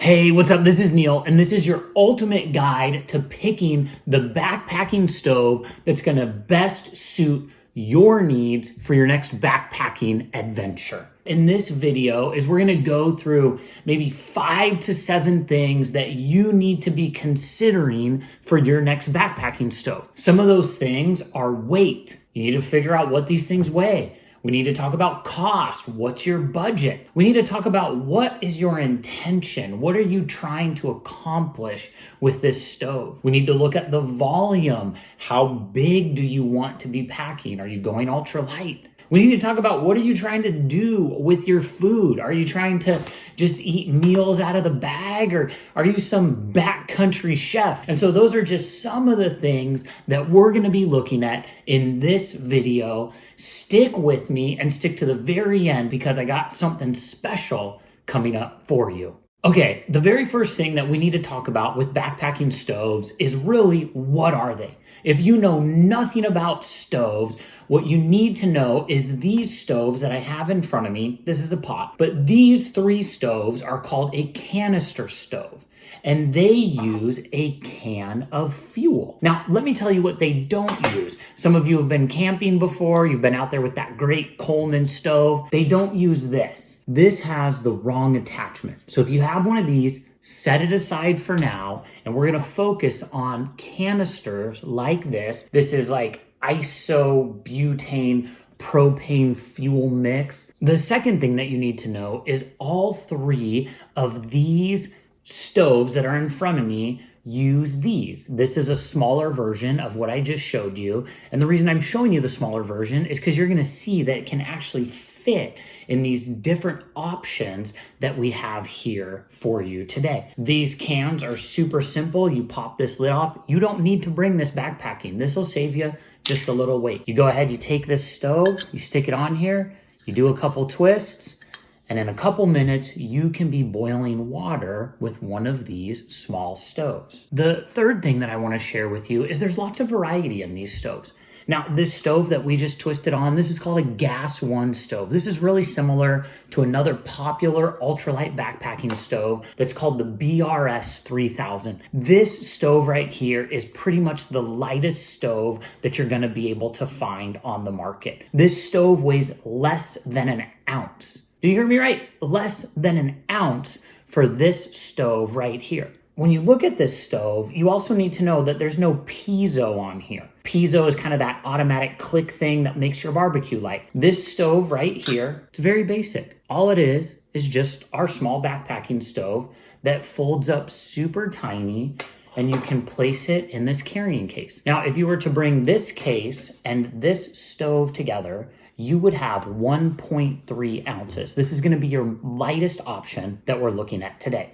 Hey, what's up? This is Neil, and this is your ultimate guide to picking the backpacking stove that's gonna best suit your needs for your next backpacking adventure. In this video we're gonna go through maybe 5 to 7 things that you need to be considering for your next backpacking stove. Some of those things are weight. You need to figure out what these things weigh. We need to talk about cost. What's your budget? We need to talk about what is your intention? What are you trying to accomplish with this stove? We need to look at the volume. How big do you want to be packing? Are you going ultralight? We need to talk about what are you trying to do with your food? Are you trying to just eat meals out of the bag, or are you some backcountry chef? And so those are just some of the things that we're gonna be looking at in this video. Stick with me and stick to the very end because I got something special coming up for you. Okay, the very first thing that we need to talk about with backpacking stoves is really, what are they? If you know nothing about stoves, what you need to know is these stoves that I have in front of me. This is a pot, but these 3 stoves are called a canister stove, and they use a can of fuel. Now, let me tell you what they don't use. Some of you have been camping before. You've been out there with that great Coleman stove. They don't use this. This has the wrong attachment. So if you have one of these, set it aside for now, and we're gonna focus on canisters like this. This is like isobutane propane fuel mix. The second thing that you need to know is all 3 of these stoves that are in front of me use these. This is a smaller version of what I just showed you. And the reason I'm showing you the smaller version is because you're gonna see that it can actually fit in these different options that we have here for you today. These cans are super simple. You pop this lid off. You don't need to bring this backpacking. This will save you just a little weight. You go ahead, you take this stove, you stick it on here, you do a couple twists, and in a couple minutes, you can be boiling water with one of these small stoves. The third thing that I want to share with you is there's lots of variety in these stoves. Now, this stove that we just twisted on, this is called a gas 1 stove. This is really similar to another popular ultralight backpacking stove that's called the BRS 3000. This stove right here is pretty much the lightest stove that you're gonna be able to find on the market. This stove weighs less than an ounce. Do you hear me right? Less than an ounce for this stove right here. When you look at this stove, you also need to know that there's no piezo on here. Piezo is kind of that automatic click thing that makes your barbecue light. This stove right here, it's very basic. All it is just our small backpacking stove that folds up super tiny, and you can place it in this carrying case. Now, if you were to bring this case and this stove together, you would have 1.3 ounces. This is gonna be your lightest option that we're looking at today.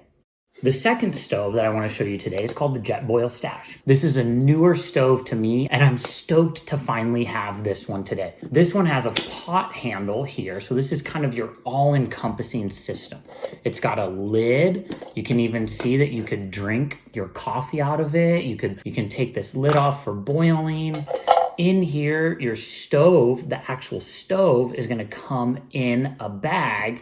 The second stove that I want to show you today is called the Jetboil Stash. This is a newer stove to me, and I'm stoked to finally have this one today. This one has a pot handle here, so this is kind of your all-encompassing system. It's got a lid. You can even see that you could drink your coffee out of it. You can take this lid off for boiling. In here, your stove, the actual stove, is going to come in a bag.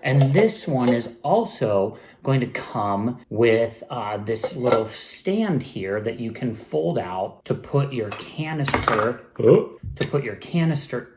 And this one is also going to come with this little stand here that you can fold out to put your canister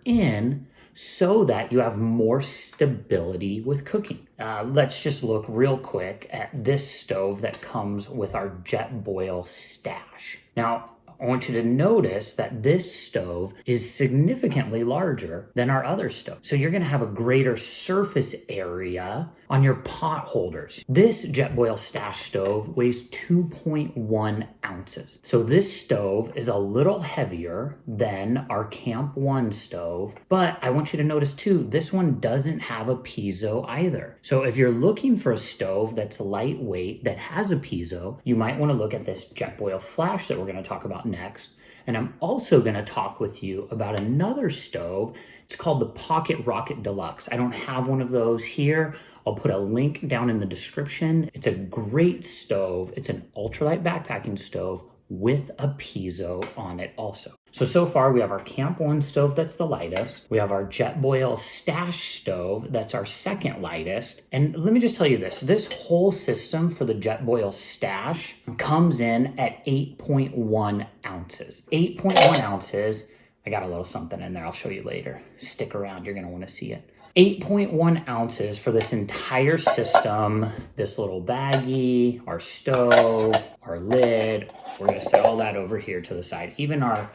in, so that you have more stability with cooking. Let's just look real quick at this stove that comes with our Jetboil Stash. Now, I want you to notice that this stove is significantly larger than our other stove. So you're gonna have a greater surface area on your pot holders. This Jetboil Stash stove weighs 2.1 ounces. So this stove is a little heavier than our Camp 1 stove, but I want you to notice too, this one doesn't have a piezo either. So if you're looking for a stove that's lightweight, that has a piezo, you might wanna look at this Jetboil Flash that we're gonna talk about next. And I'm also gonna talk with you about another stove. It's called the Pocket Rocket Deluxe. I don't have one of those here. I'll put a link down in the description. It's a great stove. It's an ultralight backpacking stove, with a piezo on it also. So far we have our Camp 1 stove that's the lightest. We have our Jetboil Stash stove that's our second lightest. And let me just tell you this whole system for the Jetboil Stash comes in at 8.1 ounces. 8.1 ounces. I got a little something in there I'll show you later. Stick around, you're gonna wanna see it. 8.1 ounces for this entire system, this little baggie, our stove, our lid. We're gonna set all that over here to the side, even our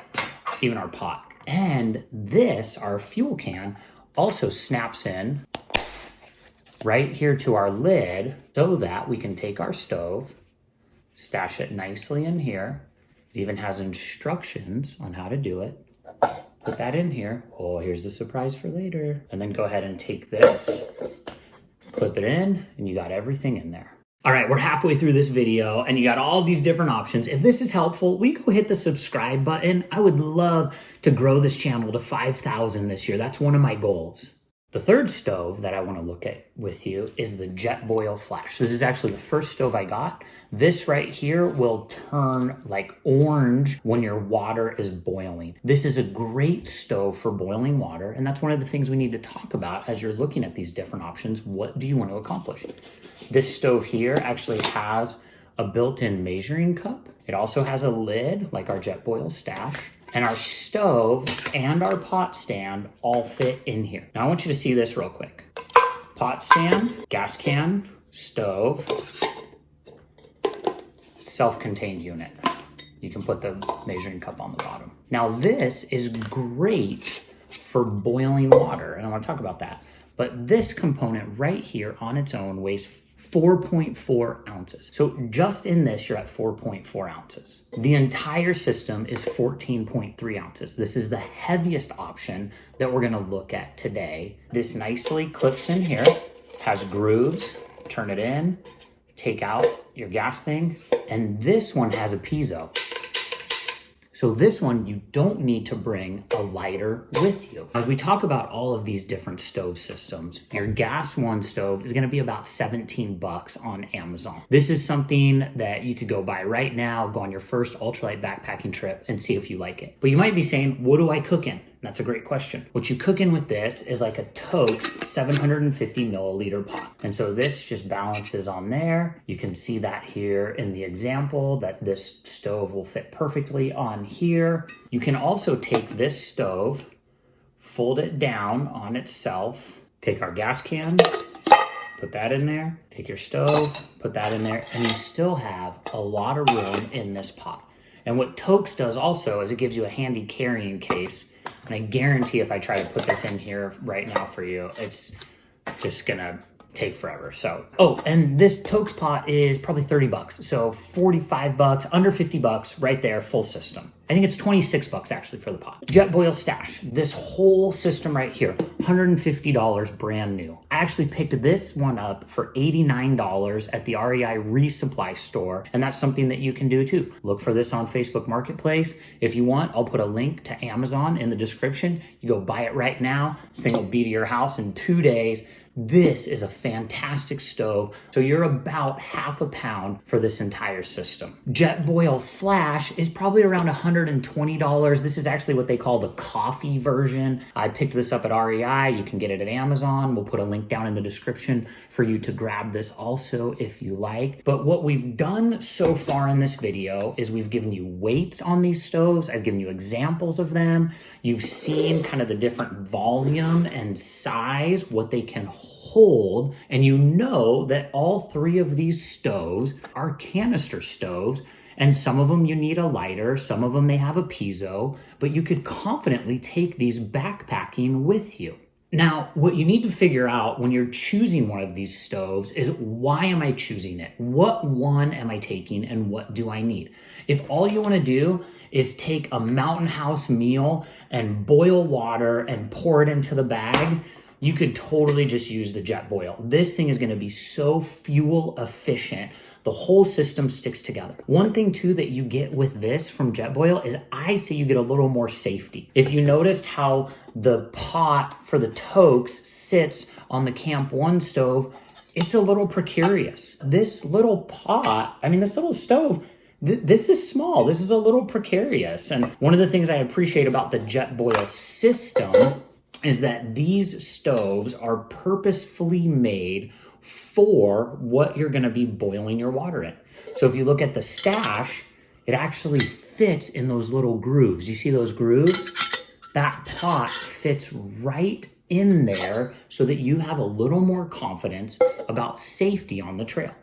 pot. And this, our fuel can, also snaps in right here to our lid so that we can take our stove, stash it nicely in here. It even has instructions on how to do it. Put that in here. Oh, here's the surprise for later. And then go ahead and take this, clip it in, and you got everything in there. All right, we're halfway through this video and you got all these different options. If this is helpful, will you go hit the subscribe button? I would love to grow this channel to 5,000 this year. That's one of my goals. The third stove that I want to look at with you is the Jetboil Flash. This is actually the first stove I got. This right here will turn like orange when your water is boiling. This is a great stove for boiling water, and that's one of the things we need to talk about as you're looking at these different options. What do you want to accomplish? This stove here actually has a built-in measuring cup. It also has a lid like our Jetboil Stash. And our stove and our pot stand all fit in here. Now I want you to see this real quick. Pot stand, gas can, stove, self-contained unit. You can put the measuring cup on the bottom. Now this is great for boiling water, and I want to talk about that. But this component right here on its own weighs 4.4 ounces. So just in this, you're at 4.4 ounces. The entire system is 14.3 ounces. This is the heaviest option that we're gonna look at today. This nicely clips in here, has grooves, turn it in, take out your gas thing, and this one has a piezo. So this one, you don't need to bring a lighter with you. As we talk about all of these different stove systems, your gas one stove is gonna be about 17 bucks on Amazon. This is something that you could go buy right now, go on your first ultralight backpacking trip and see if you like it. But you might be saying, what do I cook in? That's a great question. What you cook in with this is like a Toaks 750 milliliter pot. And so this just balances on there. You can see that here in the example that this stove will fit perfectly on here. You can also take this stove, fold it down on itself, take our gas can, put that in there, take your stove, put that in there, and you still have a lot of room in this pot. And what Toaks does also is it gives you a handy carrying case. And I guarantee if I try to put this in here right now for you, it's just gonna take forever. So, oh, and this Toaks pot is probably 30 bucks. So 45 bucks, under 50 bucks right there, full system. I think it's 26 bucks actually for the pot. Jetboil Stash, this whole system right here, $150 brand new. I actually picked this one up for $89 at the REI resupply store. And that's something that you can do too. Look for this on Facebook Marketplace. If you want, I'll put a link to Amazon in the description. You go buy it right now. This thing will be to your house in 2 days. This is a fantastic stove. So you're about half a pound for this entire system. Jetboil Flash is probably around $120. This is actually what they call the coffee version. I picked this up at REI. You can get it at Amazon. We'll put a link down in the description for you to grab this also if you like. But what we've done so far in this video is we've given you weights on these stoves. I've given you examples of them. You've seen kind of the different volume and size, what they can hold, and you know that all three of these stoves are canister stoves, and some of them you need a lighter, some of them they have a piezo, but you could confidently take these backpacking with you. Now, what you need to figure out when you're choosing one of these stoves is, why am I choosing it? What one am I taking and what do I need? If all you want to do is take a mountain house meal and boil water and pour it into the bag, you could totally just use the Jetboil. This thing is gonna be so fuel efficient. The whole system sticks together. One thing too that you get with this from Jetboil is I say you get a little more safety. If you noticed how the pot for the Toaks sits on the Camp 1 stove, it's a little precarious. This little pot, this little stove This is small. This is a little precarious. And one of the things I appreciate about the Jetboil system is that these stoves are purposefully made for what you're going to be boiling your water in. So if you look at the Stash, it actually fits in those little grooves. You see those grooves? That pot fits right in there so that you have a little more confidence about safety on the trail.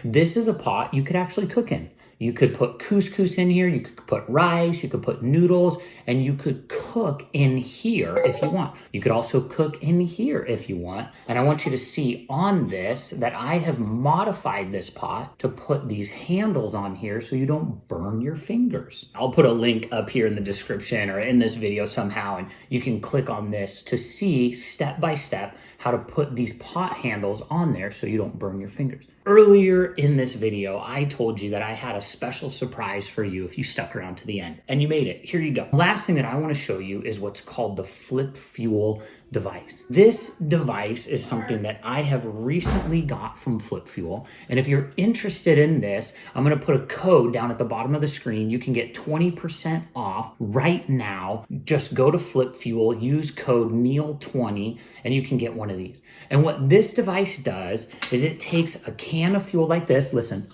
This is a pot you could actually cook in. You could put couscous in here, you could put rice, you could put noodles, and you could cook in here if you want. You could also cook in here if you want. And I want you to see on this that I have modified this pot to put these handles on here so you don't burn your fingers. I'll put a link up here in the description or in this video somehow, and you can click on this to see step by step how to put these pot handles on there so you don't burn your fingers. Earlier in this video, I told you that I had a special surprise for you if you stuck around to the end, and you made it. Here you go. Last thing that I want to show you is what's called the Flip Fuel device. This device is something that I have recently got from Flip Fuel, and if you're interested in this, I'm going to put a code down at the bottom of the screen. You can get 20% off right now. Just go to Flip Fuel, use code NEIL20, and you can get one of these. And what this device does is it takes a can of fuel like this, listen,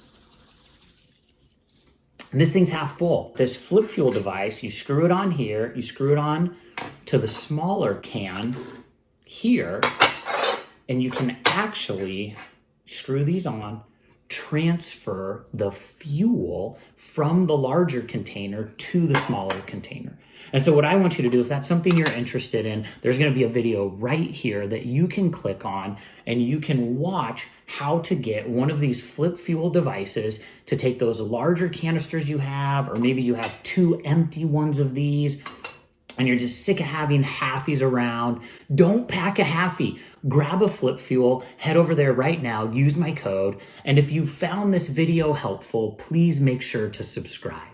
and this thing's half full. This Flip Fuel device, you screw it on here, you screw it on to the smaller can here, and you can actually screw these on, transfer the fuel from the larger container to the smaller container. And so what I want you to do, if that's something you're interested in, there's going to be a video right here that you can click on and you can watch how to get one of these Flip Fuel devices to take those larger canisters you have, or maybe you have 2 empty ones of these and you're just sick of having halfies around. Don't pack a halfie. Grab a Flip Fuel, head over there right now, use my code. And if you found this video helpful, please make sure to subscribe.